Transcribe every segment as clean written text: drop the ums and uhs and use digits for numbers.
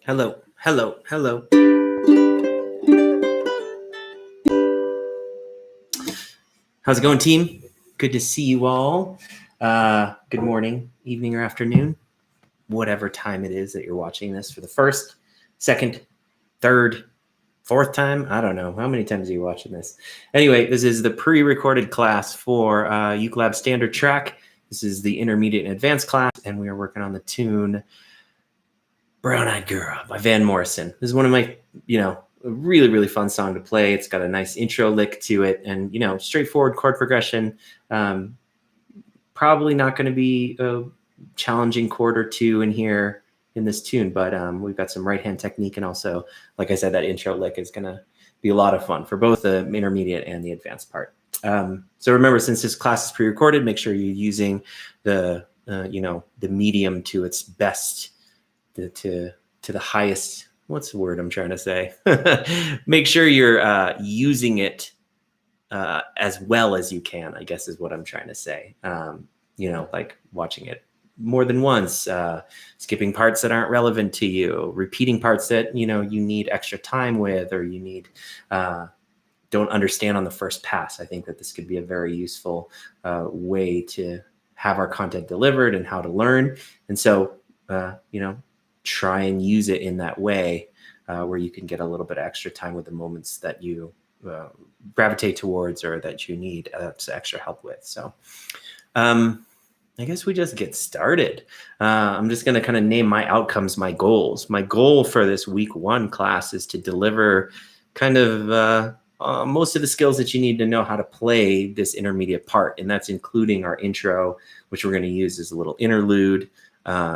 Hello, hello, hello. How's it going, team? Good to see you all. Good morning, evening, or afternoon, whatever time it is that you're watching this for the first, second, third, fourth time. I don't know. How many times are you watching this? Anyway, this is the pre-recorded class for Ukulab Standard Track. This is the intermediate and advanced class, and we are working on the tune Brown-Eyed Girl by Van Morrison. This is one of my, a really, really fun song to play. It's got a nice intro lick to it and, straightforward chord progression. Probably not going to be a challenging chord or two in here in this tune, but we've got some right hand technique. And also, like I said, that intro lick is going to be a lot of fun for both the intermediate and the advanced part. So remember, since this class is pre-recorded, make sure you're using the medium to its best, to the highest. What's the word I'm trying to say? Make sure you're using it as well as you can, I guess is what I'm trying to say. Like watching it more than once, skipping parts that aren't relevant to you, repeating parts that, you need extra time with, or you need, don't understand on the first pass. I think that this could be a very useful way to have our content delivered and how to learn. And so, try and use it in that way where you can get a little bit of extra time with the moments that you gravitate towards or that you need extra help with. So I guess we just get started. I'm just going to kind of name my outcomes, my goals. My goal for this week 1 class is to deliver kind of most of the skills that you need to know how to play this intermediate part. And that's including our intro, which we're going to use as a little interlude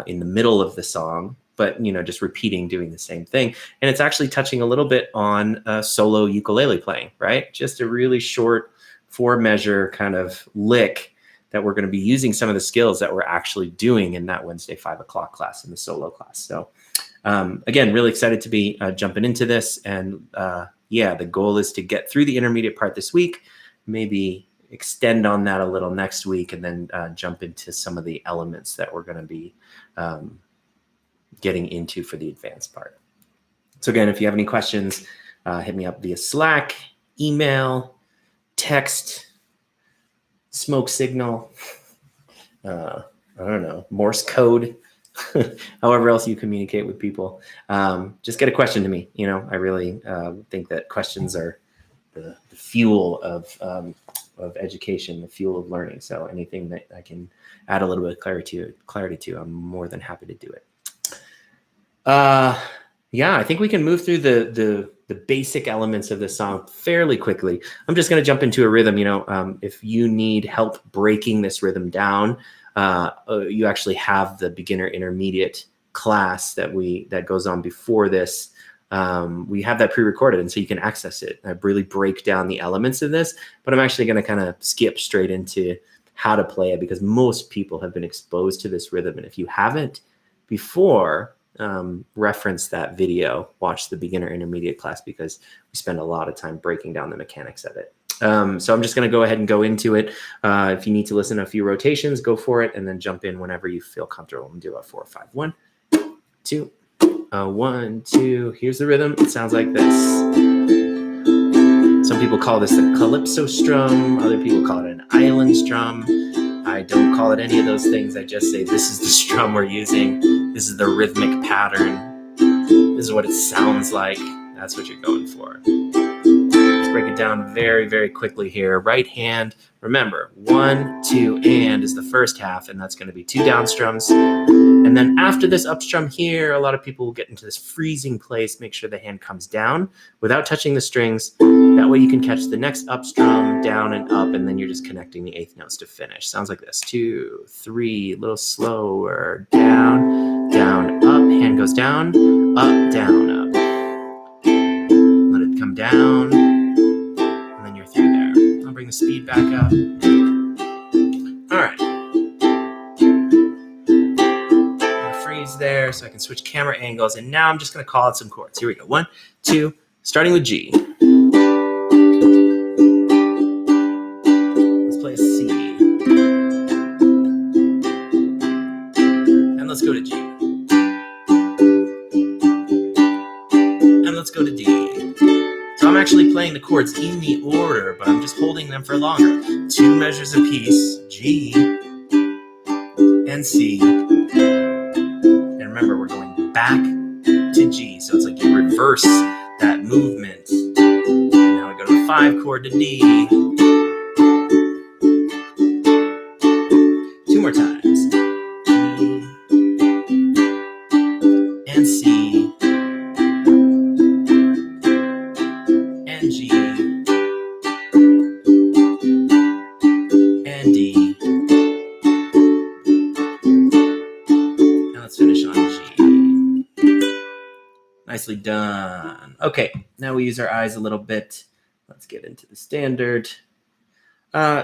in the middle of the song, but, just repeating, doing the same thing. And it's actually touching a little bit on solo ukulele playing, right? Just a really short 4-measure kind of lick that we're going to be using some of the skills that we're actually doing in that Wednesday 5 o'clock class in the solo class. So again, really excited to be jumping into this. And the goal is to get through the intermediate part this week, maybe extend on that a little next week, and then jump into some of the elements that we're going to be getting into for the advanced part. So again, if you have any questions, hit me up via Slack, email, text, smoke signal, I don't know, Morse code, however else you communicate with people. Just get a question to me. I really think that questions are the fuel of education, the fuel of learning. So anything that I can add a little bit of clarity to, I'm more than happy to do it. I think we can move through the basic elements of this song fairly quickly. I'm just going to jump into a rhythm. If you need help breaking this rhythm down, you actually have the beginner intermediate class that goes on before this. We have that pre-recorded, and so you can access it. I really break down the elements of this, but I'm actually going to kind of skip straight into how to play it because most people have been exposed to this rhythm. And if you haven't before, reference that video, watch the beginner intermediate class, because we spend a lot of time breaking down the mechanics of it. So I'm just going to go ahead and go into it. If you need to listen to a few rotations, go for it, and then jump in whenever you feel comfortable and do a 4, 5, 1, 2, 1, 2. Here's the rhythm. It sounds like this. Some people call this the Calypso Strum. Other people call it an island strum. I don't call it any of those things. I just say this is the strum we're using. This is the rhythmic pattern. This is what it sounds like. That's what you're going for. Let's break it down very, very quickly here. Right hand, remember, 1, 2, and is the first half, and that's going to be 2 down strums. And then after this up strum here, a lot of people will get into this freezing place. Make sure the hand comes down without touching the strings. That way you can catch the next up strum, down and up, and then you're just connecting the 8th notes to finish. Sounds like this. 2, 3, a little slower. Down, down, up. Hand goes down, up, down, up. Let it come down, and then you're through there. I'll bring the speed back up. All right. Freeze there so I can switch camera angles. And now I'm just going to call out some chords. Here we go. 1, 2, starting with G. Let's play a C. And let's go to G. go to D. So I'm actually playing the chords in the order, but I'm just holding them for longer. 2 measures apiece, G and C. And remember, we're going back to G. So it's like you reverse that movement. And now we go to the 5 chord to D. 2 more times. G and C and G and D. And let's finish on G. Nicely done. Okay, now we use our eyes a little bit. Let's get into the standard.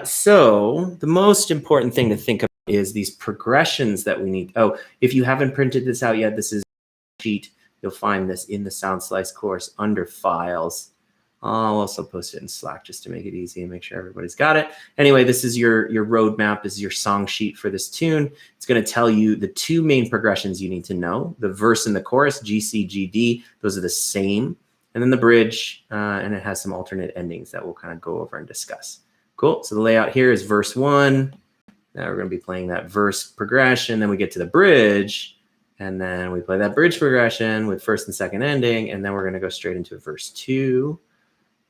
So the most important thing to think about is these progressions that we need. Oh, if you haven't printed this out yet, this is a sheet. You'll find this in the Sound Slice course under Files. I'll also post it in Slack just to make it easy and make sure everybody's got it. Anyway, this is your roadmap. This is your song sheet for this tune. It's going to tell you the 2 main progressions you need to know. The verse and the chorus, G, C, G, D. Those are the same. And then the bridge, and it has some alternate endings that we'll kind of go over and discuss. Cool. So the layout here is verse 1. Now we're going to be playing that verse progression. Then we get to the bridge. And then we play that bridge progression with first and second ending. And then we're going to go straight into verse 2.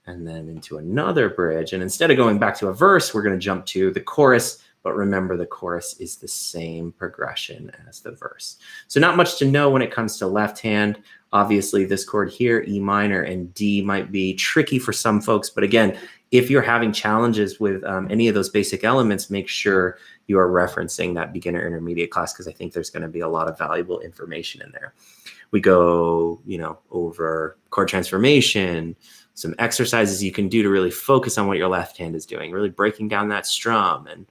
And then into another bridge. And instead of going back to a verse, we're going to jump to the chorus. But remember, the chorus is the same progression as the verse. So not much to know when it comes to left hand. Obviously, this chord here, E minor and D, might be tricky for some folks. But again, if you're having challenges with any of those basic elements, make sure you are referencing that beginner intermediate class, because I think there's going to be a lot of valuable information in there. We go, over chord transformation, some exercises you can do to really focus on what your left hand is doing, really breaking down that strum. And,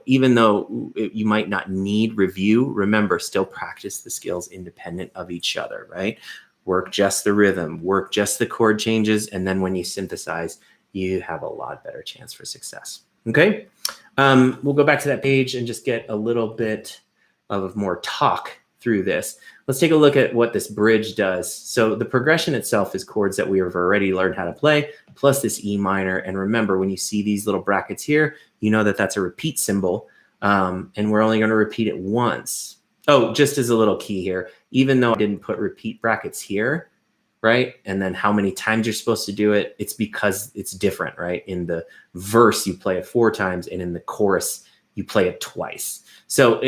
even though you might not need review, remember, still practice the skills independent of each other, right? Work just the rhythm, work just the chord changes. And then when you synthesize, you have a lot better chance for success. Okay. We'll go back to that page and just get a little bit of more talk through this. Let's take a look at what this bridge does. So the progression itself is chords that we have already learned how to play, plus this E minor. And remember, when you see these little brackets here, you know that that's a repeat symbol. And we're only going to repeat it once. Oh, just as a little key here, even though I didn't put repeat brackets here, right? And then how many times you're supposed to do it, it's because it's different, right? In the verse, you play it 4 times, and in the chorus, you play it twice. So,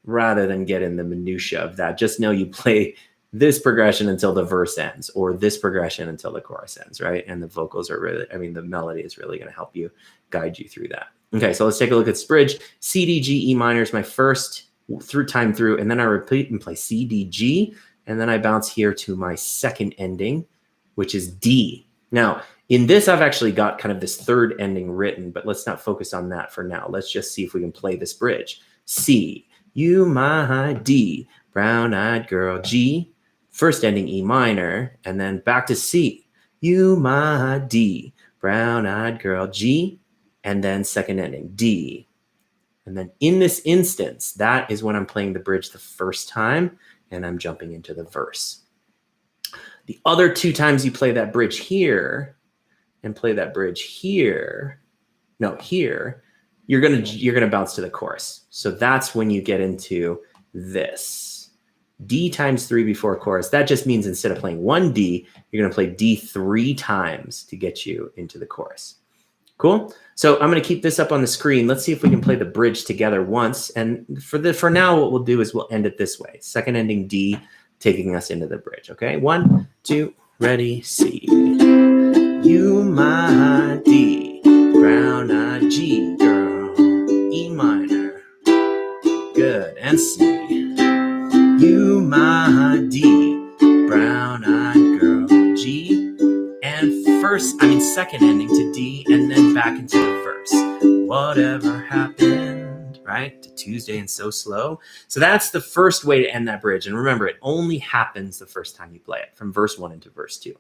rather than get in the minutia of that, just know you play this progression until the verse ends, or this progression until the chorus ends, right? And the vocals are really, the melody is really going to help you, guide you through that. Okay, so let's take a look at this bridge. C, D, G, E minor is my first time through, and then I repeat and play C, D, G, and then I bounce here to my second ending, which is D. Now, in this, I've actually got kind of this third ending written, but let's not focus on that for now. Let's just see if we can play this bridge. C, you my D, brown-eyed girl, G, first ending E minor, and then back to C, you my D, brown-eyed girl, G, and then second ending D. And then in this instance, that is when I'm playing the bridge the first time, and I'm jumping into the verse. The other 2 times you play that bridge here and play that bridge here, here, you're gonna bounce to the chorus. So that's when you get into this. D times 3 before chorus. That just means instead of playing 1 D, you're gonna play D 3 times to get you into the chorus. Cool. So I'm gonna keep this up on the screen. Let's see if we can play the bridge together once. And for now, what we'll do is we'll end it this way. Second ending D, taking us into the bridge. Okay, 1, 2, ready, C. You my D, brown-eyed G girl, E minor, good, and C. You my D, brown-eyed girl, G, and second ending to D, and then back into the verse. Whatever happened, right, to Tuesday and So Slow. So that's the first way to end that bridge. And remember, it only happens the first time you play it, from verse 1 into verse 2.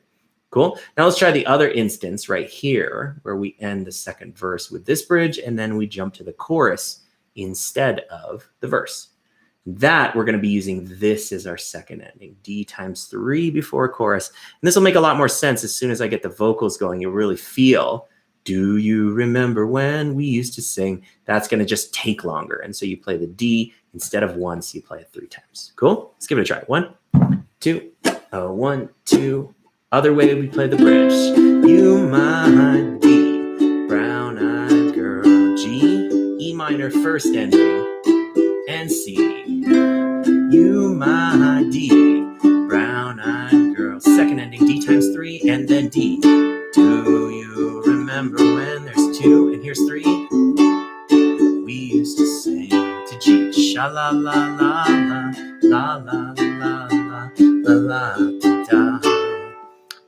Cool. Now let's try the other instance right here, where we end the second verse with this bridge, and then we jump to the chorus instead of the verse. That we're going to be using this as our second ending, D times 3 before chorus. And this will make a lot more sense as soon as I get the vocals going. You'll really feel, do you remember when we used to sing? That's going to just take longer. And so you play the D instead of once, you play it 3 times. Cool? Let's give it a try. 1, 2, 1, 2. Other way we play the bridge. You my D, brown-eyed girl. G, E minor first ending, and C. You my D, brown-eyed girl. Second ending, D times 3, and then D. Do you remember when there's 2 and here's 3? We used to sing to G. Sha la la la la la la la la la la da.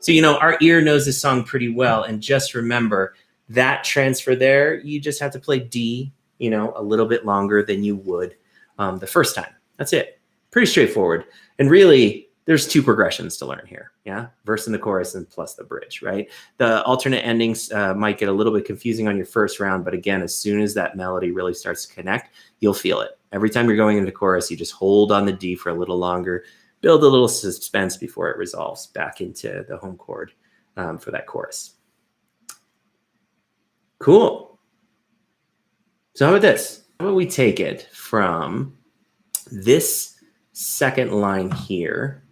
So our ear knows this song pretty well, and just remember that transfer there. You just have to play D, a little bit longer than you would the first time. That's it. Pretty straightforward. And really, there's 2 progressions to learn here. Yeah, verse and the chorus and plus the bridge, right? The alternate endings might get a little bit confusing on your first round, but again, as soon as that melody really starts to connect, you'll feel it. Every time you're going into chorus, you just hold on the D for a little longer, build a little suspense before it resolves back into the home chord for that chorus. Cool. So how about this? How about we take it from this second line here?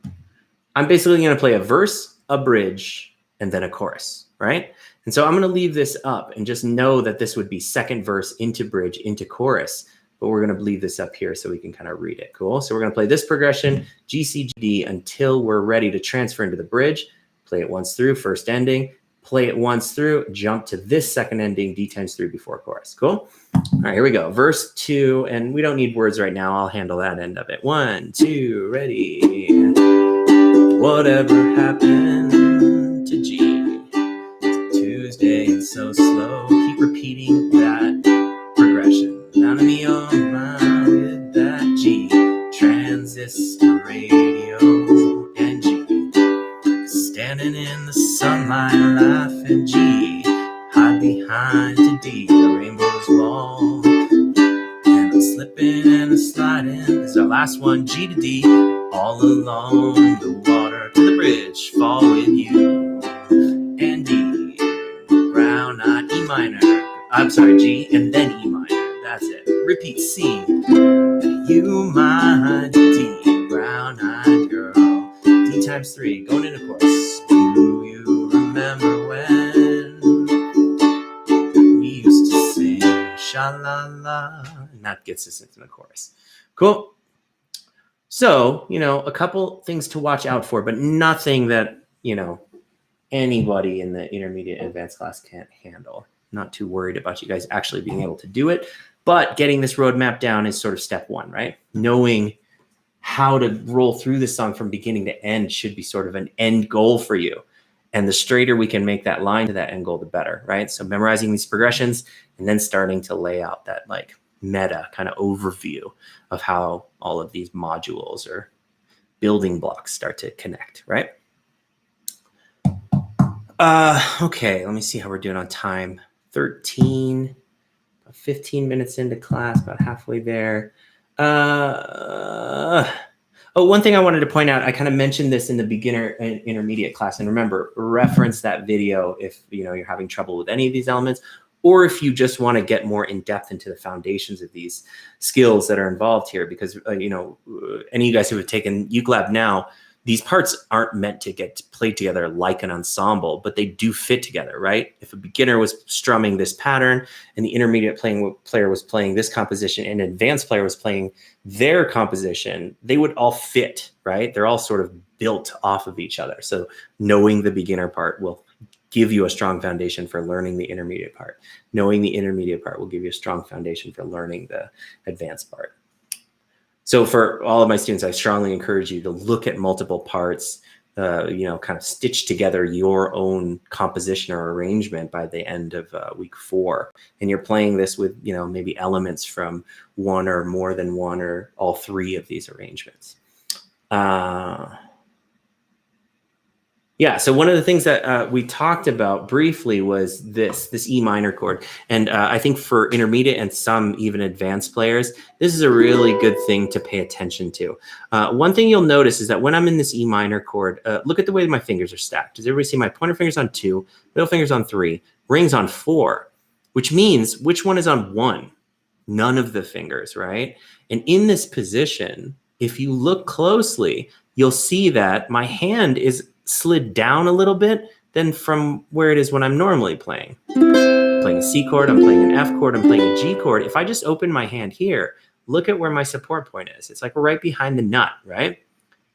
I'm basically going to play a verse, a bridge, and then a chorus, right? And so I'm going to leave this up and just know that this would be second verse into bridge into chorus, but we're going to leave this up here so we can kind of read it. Cool. So we're going to play this progression, G, C, G, D, until we're ready to transfer into the bridge. Play it once through, first ending. Play it once through, jump to this second ending, D times 3 before chorus. Cool? All right, here we go. Verse 2, and we don't need words right now. I'll handle that end of it. 1, 2, ready. Whatever happened to G? Tuesday, it's so slow. Keep repeating that progression. Down to me, oh my, with that G. Transistor radio and G. Standing in the sunlight, laughing G. Hide behind to D, the rainbow's wall. And I'm slipping and I'm sliding. This is our last one, G to D. All along the water to the bridge, fall with you. And D, brown-eyed E minor. I'm sorry, G, and then E minor. That's it. Repeat C. You my D, brown-eyed girl. D times 3, going into chorus. Do you remember when we used to sing sha-la-la? And that gets us into the chorus. Cool. So, a couple things to watch out for, but nothing that, anybody in the intermediate and advanced class can't handle. Not too worried about you guys actually being able to do it, but getting this roadmap down is sort of step 1, right? Knowing how to roll through the song from beginning to end should be sort of an end goal for you. And the straighter we can make that line to that end goal, the better, right? So memorizing these progressions and then starting to lay out that meta kind of overview of how all of these modules or building blocks start to connect, right? Okay, let me see how we're doing on time. 15 minutes into class, about halfway there. One thing I wanted to point out, I kind of mentioned this in the beginner and intermediate class, and remember, reference that video if you're having trouble with any of these elements, or if you just want to get more in depth into the foundations of these skills that are involved here, because any of you guys who have taken UCLab now, these parts aren't meant to get played together like an ensemble, but they do fit together, right? If a beginner was strumming this pattern and the intermediate player was playing this composition and an advanced player was playing their composition, they would all fit, right? They're all sort of built off of each other. So knowing the beginner part will give you a strong foundation for learning the intermediate part. Knowing the intermediate part will give you a strong foundation for learning the advanced part. So for all of my students, I strongly encourage you to look at multiple parts, kind of stitch together your own composition or arrangement by the end of week 4. And you're playing this with, maybe elements from one or more than one or all 3 of these arrangements. Yeah, so one of the things that we talked about briefly was this E minor chord. And I think for intermediate and some even advanced players, this is a really good thing to pay attention to. One thing you'll notice is that when I'm in this E minor chord, look at the way my fingers are stacked. Does everybody see my pointer fingers on 2, middle fingers on 3, rings on 4, which means which one is on 1? None of the fingers, right? And in this position, if you look closely, you'll see that my hand is slid down a little bit than from where it is when I'm normally playing. I'm playing a C chord, I'm playing an F chord, I'm playing a G chord. If I just open my hand here, look at where my support point is. It's like right behind the nut, right?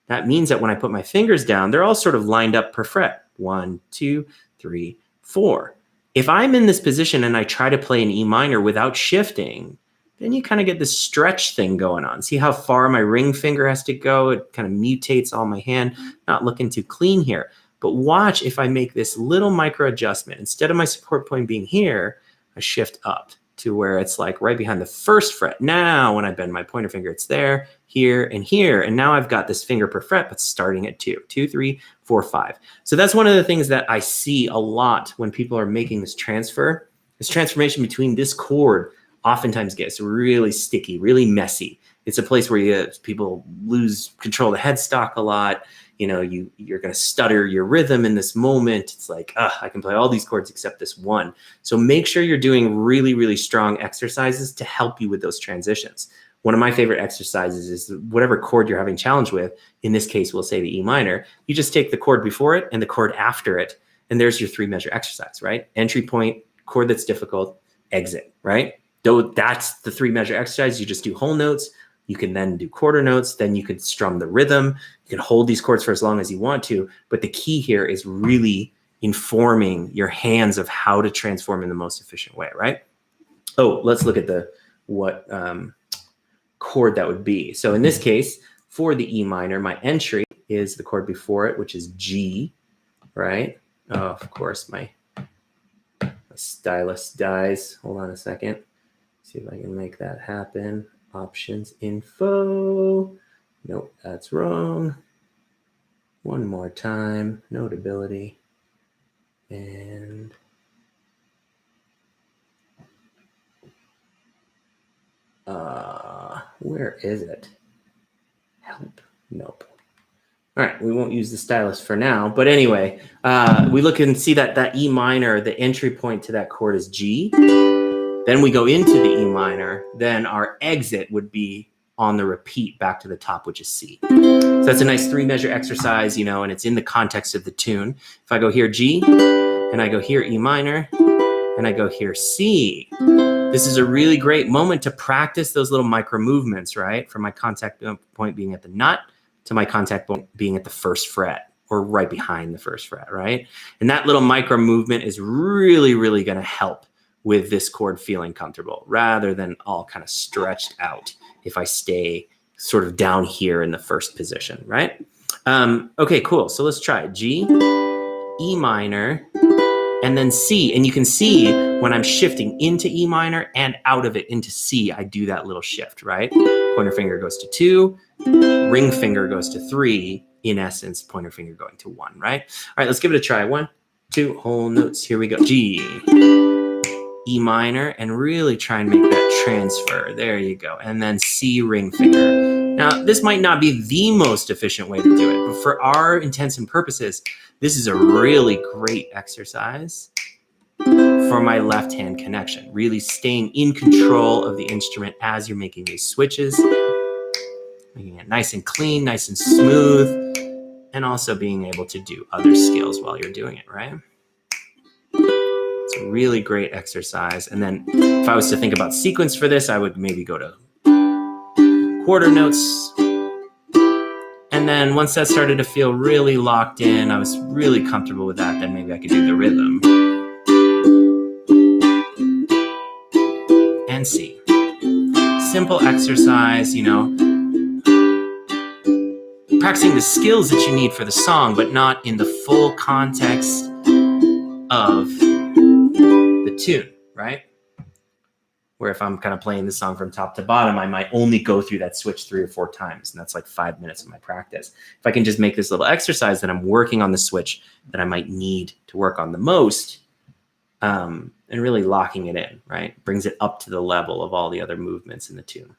That means that when I put my fingers down, they're all sort of lined up per fret. 1, 2, 3, 4. If I'm in this position and I try to play an E minor without shifting, then you kind of get this stretch thing going on. See how far my ring finger has to go? It kind of mutates all my hand. Not looking too clean here. But watch if I make this little micro adjustment. Instead of my support point being here, I shift up to where it's like right behind the first fret. Now, when I bend my pointer finger, it's there, here, and here. And now I've got this finger per fret, but starting at 2, 2, 3, 4, 5. So that's one of the things that I see a lot when people are making this transfer. This transformation between this chord oftentimes gets really sticky, really messy. It's a place where people lose control of the headstock a lot. You know, you're going to stutter your rhythm in this moment. It's like, I can play all these chords except this one. So make sure you're doing really, really strong exercises to help you with those transitions. One of my favorite exercises is whatever chord you're having challenge with. In this case, we'll say the E minor. You just take the chord before it and the chord after it, and there's your 3-measure exercise, right? Entry point, chord that's difficult, exit, right? Though that's the 3-measure exercise. You just do whole notes. You can then do quarter notes. Then you could strum the rhythm. You can hold these chords for as long as you want to. But the key here is really informing your hands of how to transform in the most efficient way, right? Oh, let's look at what chord that would be. So in this case, for the E minor, my entry is the chord before it, which is G, right? Oh, of course, my stylus dies. Hold on a second. See if I can make that happen. Options, info. Nope, that's wrong. One more time. Notability. And where is it? Help. Nope. All right, we won't use the stylus for now. But anyway, we look and see that E minor, the entry point to that chord is G. Then we go into the E minor. Then our exit would be on the repeat back to the top, which is C. So that's a nice 3-measure exercise, you know, and it's in the context of the tune. If I go here G, and I go here E minor, and I go here C, this is a really great moment to practice those little micro movements, right? From my contact point being at the nut to my contact point being at the first fret or right behind the first fret, right? And that little micro movement is really, really going to help with this chord feeling comfortable rather than all kind of stretched out if I stay sort of down here in the first position, right? Okay, cool. So let's try it. G, E minor, and then C. And you can see when I'm shifting into E minor and out of it into C, I do that little shift, right? Pointer finger goes to 2, ring finger goes to 3. In essence, pointer finger going to 1, right? All right, let's give it a try. 1, 2, whole notes. Here we go. G, E minor, and really try and make that transfer. There you go. And then C, ring finger. Now, this might not be the most efficient way to do it, but for our intents and purposes, this is a really great exercise for my left-hand connection. Really staying in control of the instrument as you're making these switches, making it nice and clean, nice and smooth, and also being able to do other skills while you're doing it, right? It's a really great exercise. And then if I was to think about sequence for this, I would maybe go to quarter notes. And then once that started to feel really locked in, I was really comfortable with that, then maybe I could do the rhythm. And C. Simple exercise, you know, practicing the skills that you need for the song, but not in the full context of the tune, right? Where if I'm kind of playing the song from top to bottom, I might only go through that switch 3 or 4 times. And that's like 5 minutes of my practice. If I can just make this little exercise that I'm working on the switch that I might need to work on the most, and really locking it in, right? Brings it up to the level of all the other movements in the tune.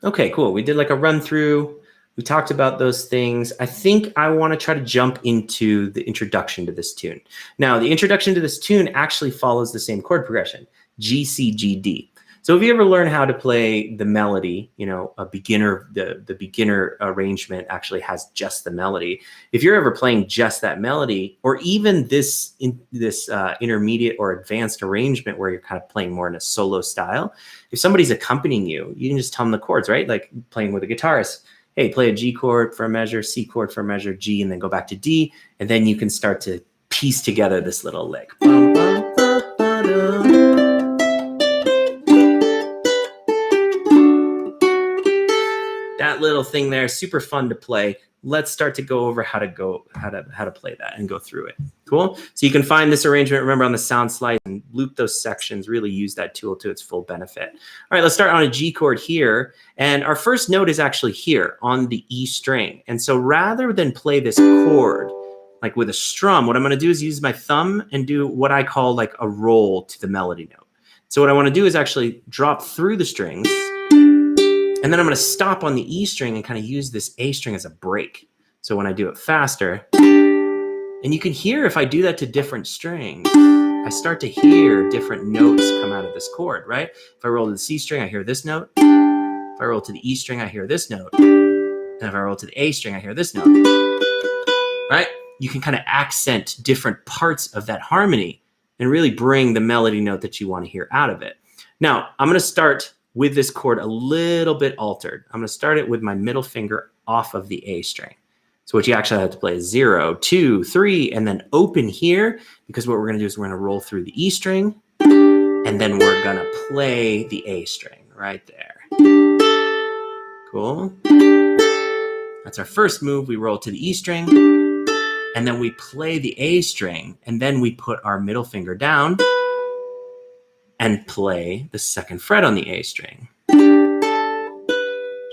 Okay, cool. We did like a run through. We talked about those things. I think I want to try to jump into the introduction to this tune. Now, the introduction to this tune actually follows the same chord progression, G, C, G, D. So if you ever learn how to play the melody, you know, a beginner, the beginner arrangement actually has just the melody. If you're ever playing just that melody, or even this intermediate or advanced arrangement where you're kind of playing more in a solo style, if somebody's accompanying you, you can just tell them the chords, right? Like playing with a guitarist. Hey, play a G chord for a measure, C chord for a measure, G, and then go back to D. And then you can start to piece together this little lick. That little thing there, super fun to play. Let's start to go over how to play that and go through it. Cool. So you can find this arrangement, remember, on the sound slide and loop those sections, really use that tool to its full benefit. All right, let's start on a G chord here. And our first note is actually here on the E string. And so rather than play this chord like with a strum, what I'm going to do is use my thumb and do what I call like a roll to the melody note. So what I want to do is actually drop through the strings. And then I'm going to stop on the E string and kind of use this A string as a break. So when I do it faster, and you can hear if I do that to different strings, I start to hear different notes come out of this chord, right? If I roll to the C string, I hear this note. If I roll to the E string, I hear this note. And if I roll to the A string, I hear this note, right? You can kind of accent different parts of that harmony and really bring the melody note that you want to hear out of it. Now, I'm going to start with this chord a little bit altered. I'm going to start it with my middle finger off of the A string. So what you actually have to play is 0, 2, 3, and then open here, because what we're going to do is we're going to roll through the E string, and then we're going to play the A string right there. Cool. That's our first move. We roll to the E string, and then we play the A string, and then we put our middle finger down and play the second fret on the A string.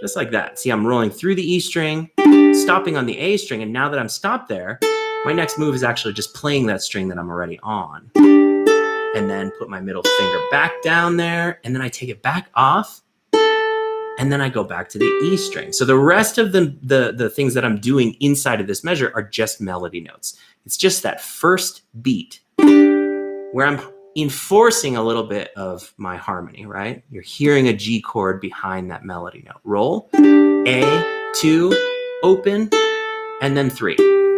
Just like that. See, I'm rolling through the E string, stopping on the A string, and now that I'm stopped there, my next move is actually just playing that string that I'm already on. And then put my middle finger back down there, and then I take it back off, and then I go back to the E string. So the rest of the things that I'm doing inside of this measure are just melody notes. It's just that first beat where I'm enforcing a little bit of my harmony, right? You're hearing a G chord behind that melody note. Roll, A, 2, open, and then 3.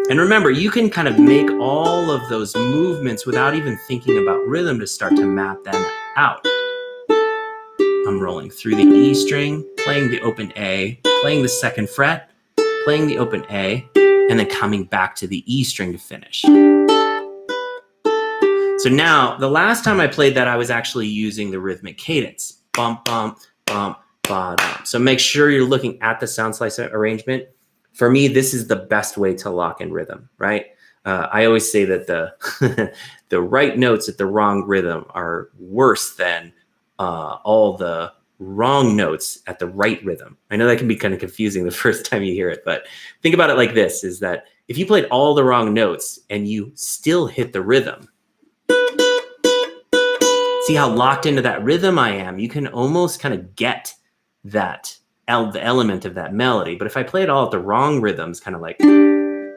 And remember, you can kind of make all of those movements without even thinking about rhythm to start to map them out. I'm rolling through the E string, playing the open A, playing the second fret, playing the open A, and then coming back to the E string to finish. So now, the last time I played that, I was actually using the rhythmic cadence. Bump, bump, bump, bump. So make sure you're looking at the sound slice arrangement. For me, this is the best way to lock in rhythm, right? I always say that the right notes at the wrong rhythm are worse than all the wrong notes at the right rhythm. I know that can be kind of confusing the first time you hear it, but think about it like this, is that if you played all the wrong notes and you still hit the rhythm, see how locked into that rhythm I am? You can almost kind of get that, the element of that melody. But if I play it all at the wrong rhythms, kind of like, then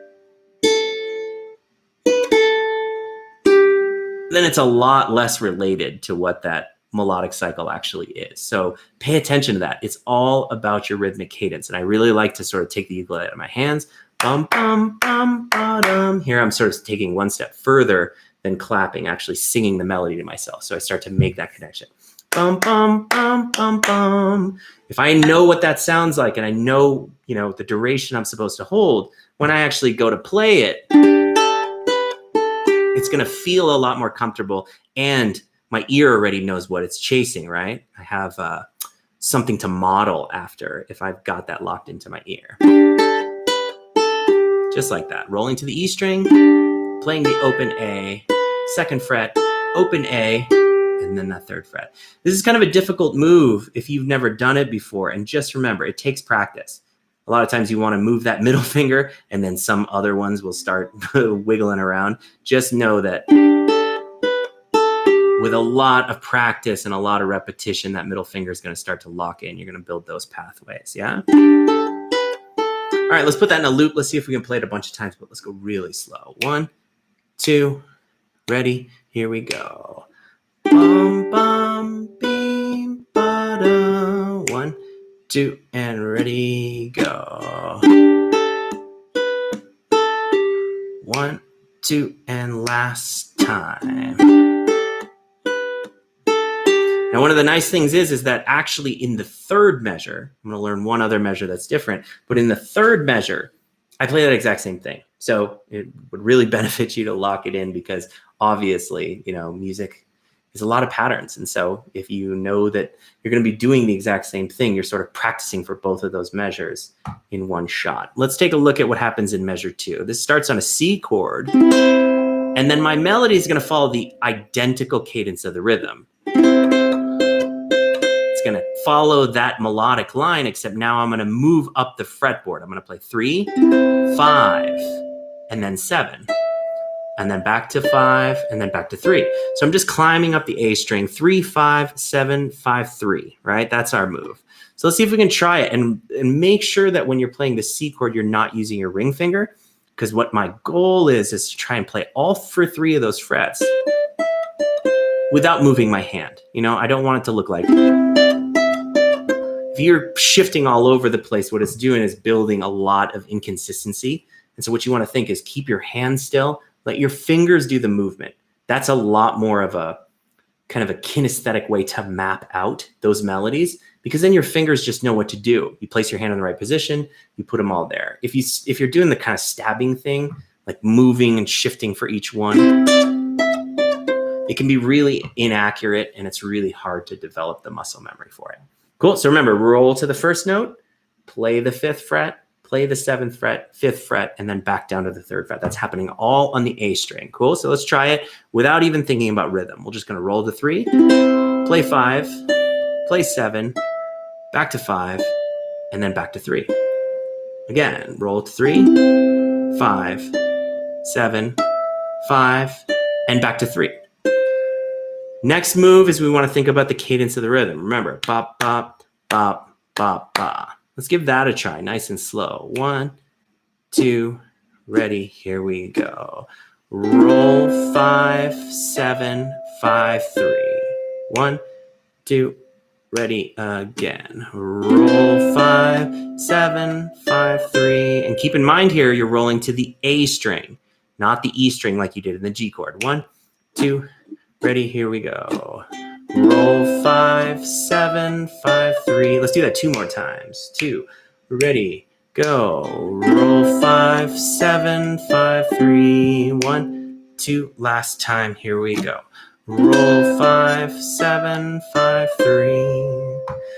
it's a lot less related to what that melodic cycle actually is. So pay attention to that. It's all about your rhythmic cadence. And I really like to sort of take the ukulele out of my hands. Bum, bum, bum, ba-dum. Here I'm sort of taking one step further than clapping, actually singing the melody to myself. So I start to make that connection. Bum, bum, bum, bum, bum. If I know what that sounds like and I know, the duration I'm supposed to hold, when I actually go to play it, it's going to feel a lot more comfortable, and my ear already knows what it's chasing, right? I have something to model after if I've got that locked into my ear. Just like that, rolling to the E string, playing the open A, second fret, open A, and then that third fret. This is kind of a difficult move if you've never done it before. And just remember, it takes practice. A lot of times you want to move that middle finger and then some other ones will start wiggling around. Just know that with a lot of practice and a lot of repetition, that middle finger is going to start to lock in. You're going to build those pathways, yeah? All right, let's put that in a loop. Let's see if we can play it a bunch of times, but let's go really slow. 1, 2, ready, here we go. Bum, bum, beam, ba-da. 1, 2, and ready, go. 1, 2, and last time. Now, one of the nice things is that actually in the third measure, I'm going to learn one other measure that's different, but in the third measure, I play that exact same thing. So it would really benefit you to lock it in because obviously, you know, music is a lot of patterns. And so if you know that you're going to be doing the exact same thing, you're sort of practicing for both of those measures in one shot. Let's take a look at what happens in measure 2. This starts on a C chord, and then my melody is going to follow the identical cadence of the rhythm. It's going to follow that melodic line, except now I'm going to move up the fretboard. I'm going to play 3, 5, and then 7. And then back to 5, and then back to 3. So I'm just climbing up the A string, 3, 5, 7, 5, 3, right? That's our move. So let's see if we can try it and make sure that when you're playing the C chord, you're not using your ring finger, because what my goal is to try and play all 3 of those frets without moving my hand. You know, I don't want it to look like, if you're shifting all over the place, what it's doing is building a lot of inconsistency. And so what you want to think is keep your hand still, let your fingers do the movement. That's a lot more of a kind of a kinesthetic way to map out those melodies, because then your fingers just know what to do. You place your hand in the right position, you put them all there. If you're doing the kind of stabbing thing, like moving and shifting for each one, it can be really inaccurate and it's really hard to develop the muscle memory for it. Cool. So remember, roll to the first note, play the 5th fret, play the 7th fret, 5th fret, and then back down to the 3rd fret. That's happening all on the A string. Cool. So let's try it without even thinking about rhythm. We're just going to roll to 3, play 5, play 7, back to 5, and then back to 3. Again, roll to 3, 5, 7, 5, and back to 3. Next move is we want to think about the cadence of the rhythm. Remember, bop, bop, bop, bop, bop. Let's give that a try, nice and slow. 1, 2, ready, here we go. Roll 5, 7, 5, 3. 1, 2, ready, again. Roll 5, 7, 5, 3. And keep in mind here, you're rolling to the A string, not the E string like you did in the G chord. 1, 2, ready, here we go. Roll 5, 7, 5, 3. Let's do that 2 more times. 2, ready, go. Roll 5, 7, 5, 3. 1, 2, last time, here we go. Roll 5, 7, 5, 3.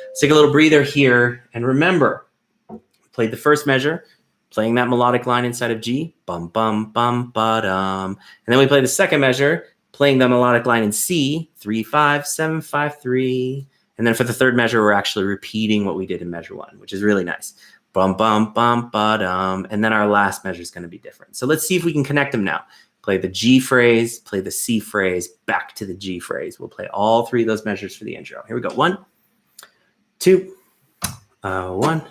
Let's take a little breather here. And remember, we played the first measure, playing that melodic line inside of G, bum, bum, bum, ba-dum. And then we played the second measure, playing the melodic line in C, 3, 5, 7, 5, 3. And then for the third measure, we're actually repeating what we did in measure 1, which is really nice. Bum, bum, bum, ba-dum. And then our last measure is going to be different. So let's see if we can connect them now. Play the G phrase, play the C phrase, back to the G phrase. We'll play all 3 of those measures for the intro. Here we go. 1, 2, 1,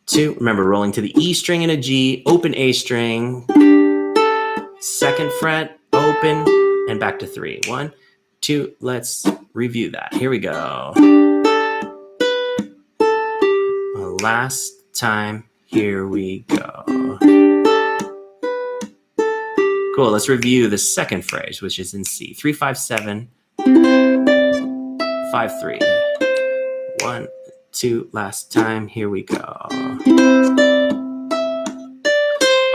2. Remember, rolling to the E string and a G, open A string, 2nd fret, open, and back to 3. 1, 2, let's review that. Here we go. Last time, here we go. Cool, let's review the second phrase, which is in C. 3, 5, 7, 5, 3. 1, 2, last time, here we go. All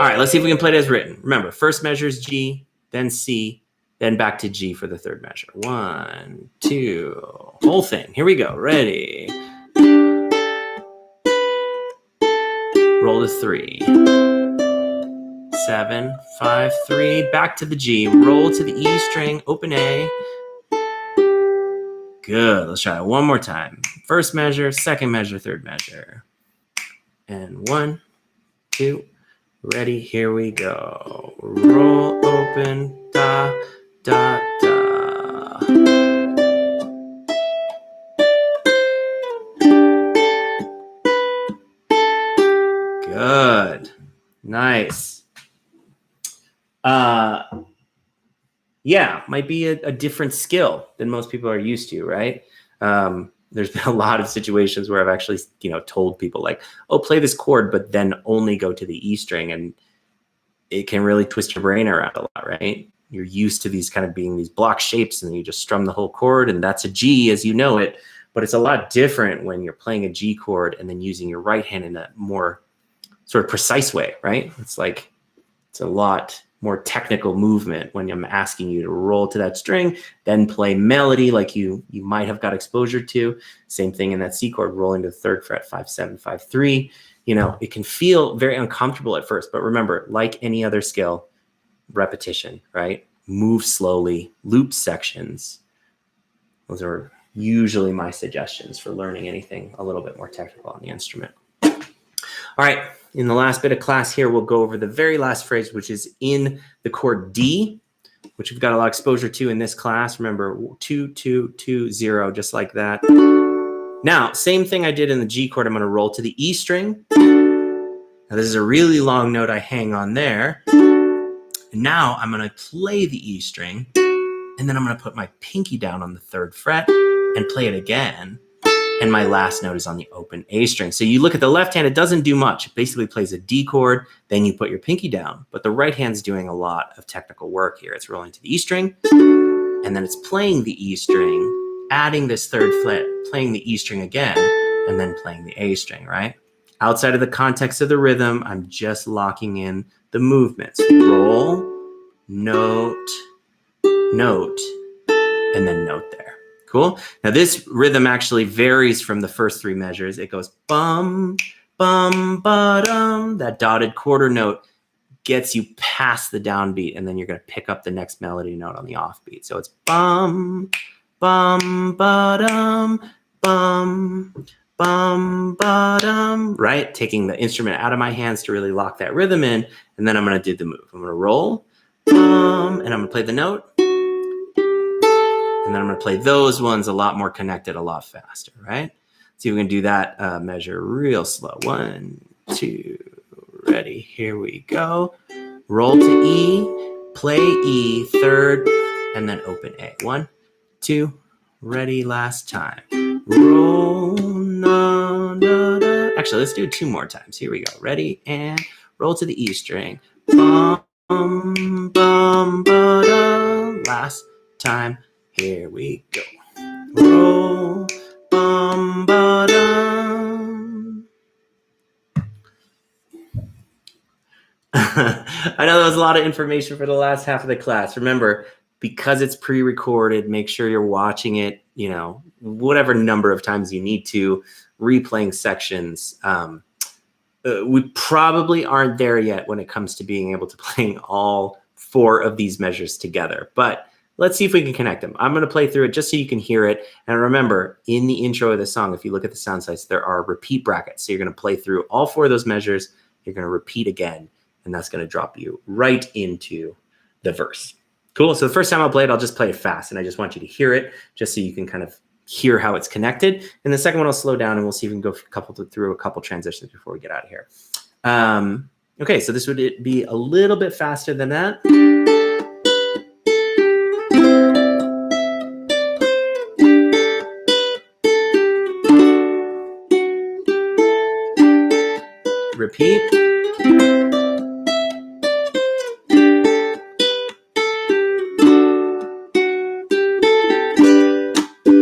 right, let's see if we can play it as written. Remember, first measure is G, then C, then back to G for the third measure. 1, 2, whole thing. Here we go. Ready. Roll to 3, 7, 5, 3, back to the G, roll to the E string, open A. Good, let's try it one more time. First measure, second measure, third measure. And 1, 2, ready, here we go. Roll, open, da, da, da. Good, nice. Yeah, might be a different skill than most people are used to, right? There's been a lot of situations where I've actually, told people like, oh, play this chord, but then only go to the E string, and it can really twist your brain around a lot, right? You're used to these kind of being these block shapes, and you just strum the whole chord, and that's a G as you know it. But it's a lot different when you're playing a G chord and then using your right hand in a more sort of precise way, right? It's a lot more technical movement when I'm asking you to roll to that string, then play melody like you might have got exposure to. Same thing in that C chord, rolling to the 3rd fret, 5, 7, 5, 3. It can feel very uncomfortable at first, but remember, like any other skill, repetition, right? Move slowly, loop sections. Those are usually my suggestions for learning anything a little bit more technical on the instrument. All right, in the last bit of class here, we'll go over the very last phrase, which is in the chord D, which we've got a lot of exposure to in this class. Remember, 2, 2, 2, 0, just like that. Now, same thing I did in the G chord. I'm going to roll to the E string. Now, this is a really long note I hang on there. And now I'm going to play the E string, and then I'm going to put my pinky down on the 3rd fret and play it again. And my last note is on the open A string. So you look at the left hand, it doesn't do much. It basically plays a D chord, then you put your pinky down. But the right hand's doing a lot of technical work here. It's rolling to the E string, and then it's playing the E string, adding this 3rd fret, playing the E string again, and then playing the A string, right? Outside of the context of the rhythm, I'm just locking in the movements. Roll, note, note, and then note there. Cool. Now this rhythm actually varies from the first 3 measures. It goes bum, bum, ba-dum. That dotted quarter note gets you past the downbeat, and then you're going to pick up the next melody note on the offbeat. So it's bum, bum, ba-dum, bum, bum, ba-dum, right? Taking the instrument out of my hands to really lock that rhythm in, and then I'm going to do the move. I'm going to roll, and I'm going to play the note. And then I'm going to play those ones a lot more connected, a lot faster, right? See if we can do that measure real slow. 1, 2, ready, here we go. Roll to E, play E, 3rd, and then open A. 1, 2, ready, last time. Roll, na, da, da. Actually, let's do it 2 more times. Here we go. Ready, and roll to the E string. Bum, bum, ba, da. Last time. Here we go. Roll, bum, ba, dum. I know that was a lot of information for the last half of the class. Remember, because it's pre-recorded, make sure you're watching it, whatever number of times you need to, replaying sections. We probably aren't there yet when it comes to being able to playing all 4 of these measures together, but let's see if we can connect them. I'm going to play through it just so you can hear it. And remember, in the intro of the song, if you look at the sound sites, there are repeat brackets. So you're going to play through all 4 of those measures. You're going to repeat again, and that's going to drop you right into the verse. Cool. So the first time I'll play it, I'll just play it fast, and I just want you to hear it just so you can kind of hear how it's connected. And the second one I'll slow down, and we'll see if we can go through a couple transitions before we get out of here. Okay, so this would be a little bit faster than that. Repeat.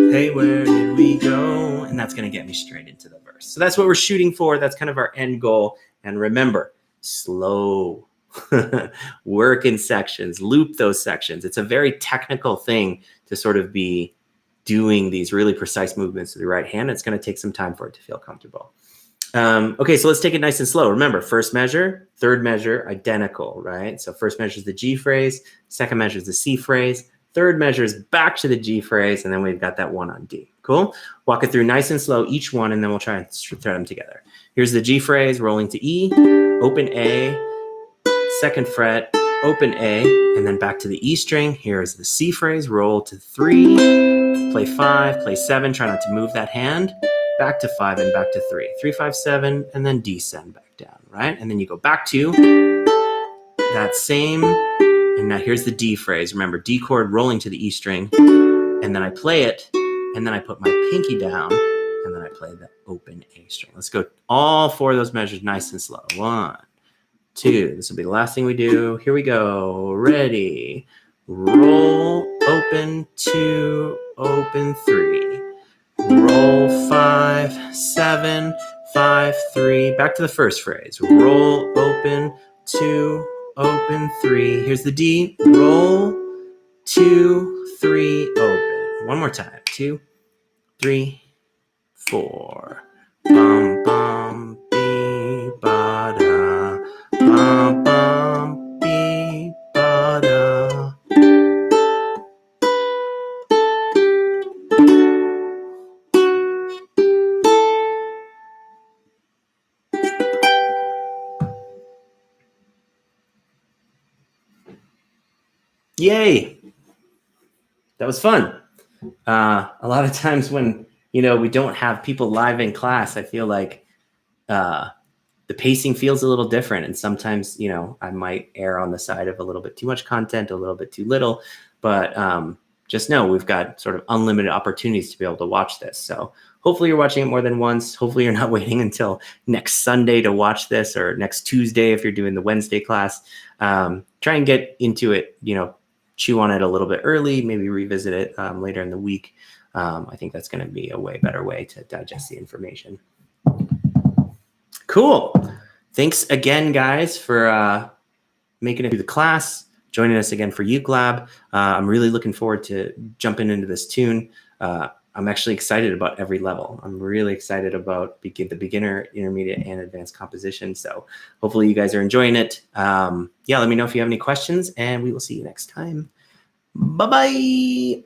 Hey, where did we go? And that's going to get me straight into the verse. So that's what we're shooting for. That's kind of our end goal. And remember, slow. Work in sections, loop those sections. It's a very technical thing to sort of be doing these really precise movements with the right hand. It's going to take some time for it to feel comfortable. Okay, so let's take it nice and slow. Remember, first measure, third measure, identical, right? So first measure is the G phrase, second measure is the C phrase, third measure is back to the G phrase, and then we've got that one on D. Cool? Walk it through nice and slow, each one, and then we'll try and thread them together. Here's the G phrase, rolling to E, open A, second fret, open A, and then back to the E string. Here's the C phrase, roll to 3, play 5, play 7, try not to move that hand, back to 5 and back to 3. 3, 5, 7, and then descend back down, right? And then you go back to that same, and now here's the D phrase. Remember, D chord rolling to the E string, and then I play it, and then I put my pinky down, and then I play the open A string. Let's go all 4 of those measures nice and slow. 1, 2, this will be the last thing we do. Here we go, ready. Roll, open, 2, open, 3. Roll 5, 7, 5, 3. Back to the first phrase. Roll, open, 2, open, 3. Here's the D. Roll, 2, 3, open. One more time. 2, 3, 4. Bum, bum, bee, ba, da. Bum, bum, bee, ba, da. Yay! That was fun. A lot of times when, we don't have people live in class, I feel like the pacing feels a little different. And sometimes, I might err on the side of a little bit too much content, a little bit too little. But just know we've got sort of unlimited opportunities to be able to watch this. So hopefully you're watching it more than once. Hopefully you're not waiting until next Sunday to watch this, or next Tuesday if you're doing the Wednesday class. Try and get into it, chew on it a little bit early, maybe revisit it later in the week. I think that's going to be a way better way to digest the information. Cool. Thanks again, guys, for making it through the class, joining us again for Uke Lab. I'm really looking forward to jumping into this tune. I'm actually excited about every level. I'm really excited about the beginner, intermediate, and advanced composition. So hopefully you guys are enjoying it. Yeah, let me know if you have any questions, and we will see you next time. Bye-bye.